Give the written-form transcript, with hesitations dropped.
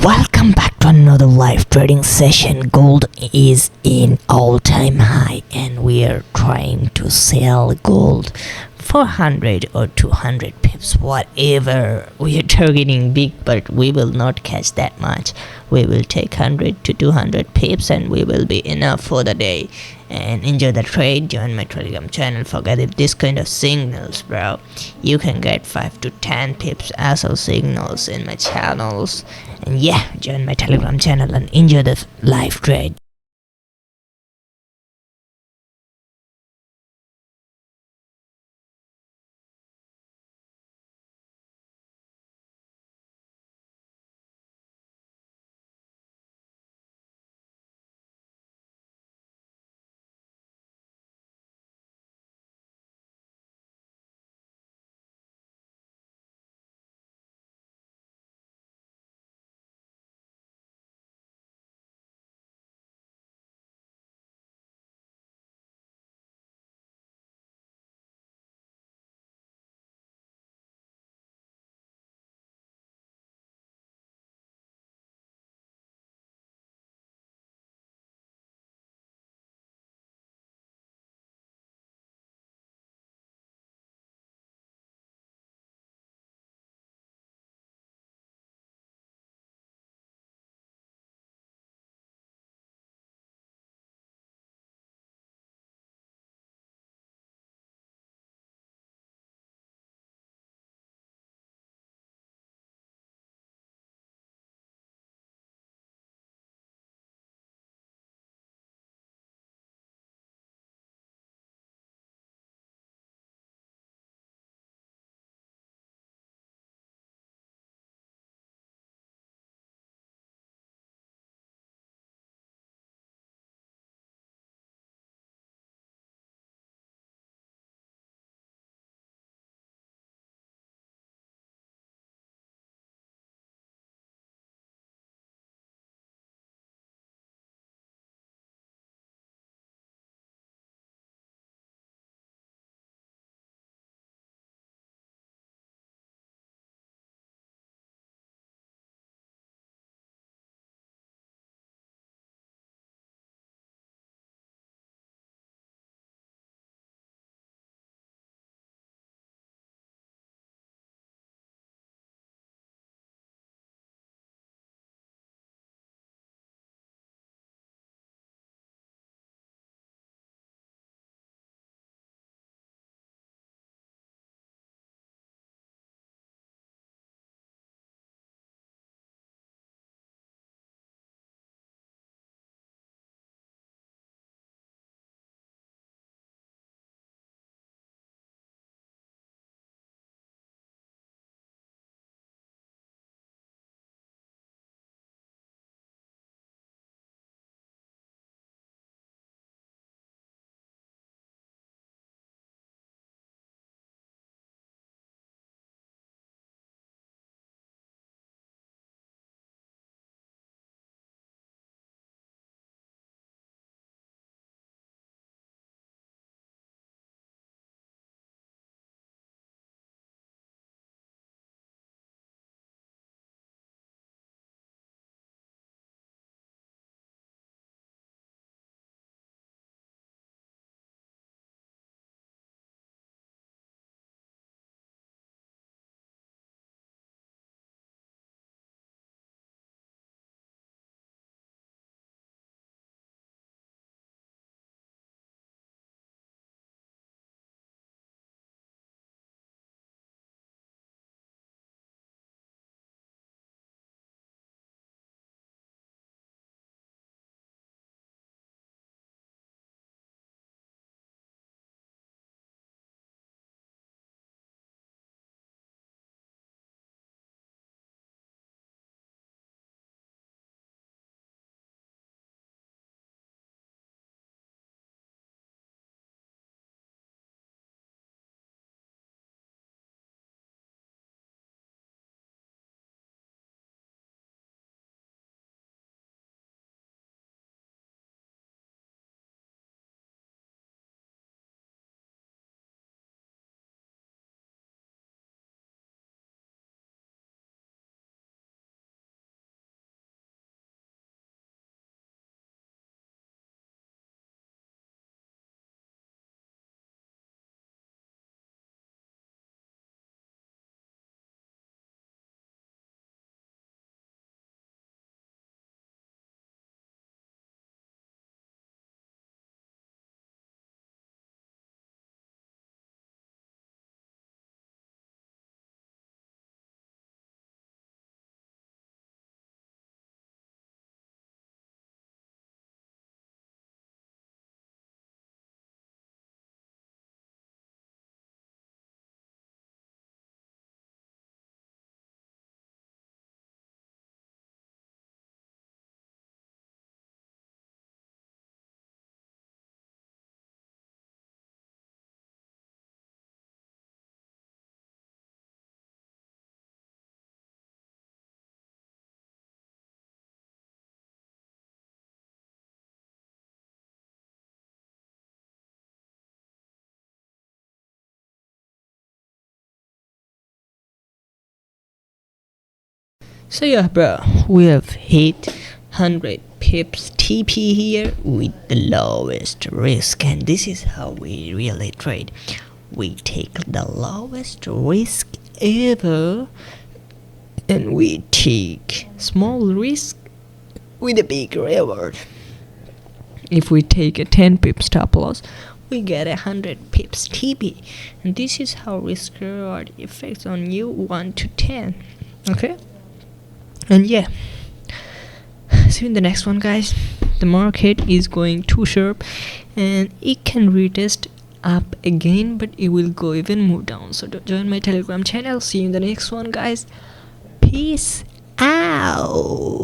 Welcome back to another live trading session. Gold is in all-time high and we are trying to sell gold 400 or 200 pips, whatever. We are targeting big, but we will not catch that much. We will take 100 to 200 pips and we will be enough for the day. And enjoy the trade. Join my Telegram channel. Forget if this kind of signals, bro. You can get 5 to 10 pips as of signals in my channels. And yeah, join my Telegram channel and enjoy the live trade. So yeah, bro, we have hit 100 pips TP here with the lowest risk, and this is how we really trade. We take the lowest risk ever, and we take small risk with a big reward. If we take a 10 pip stop loss, we get 100 pips TP, and this is how risk reward affects on you 1 to 10. Okay, and yeah, see you in the next one, guys. The market is going too sharp, and it can retest up again, but it will go even more down. So join my Telegram channel. See you in the next one, guys. Peace out.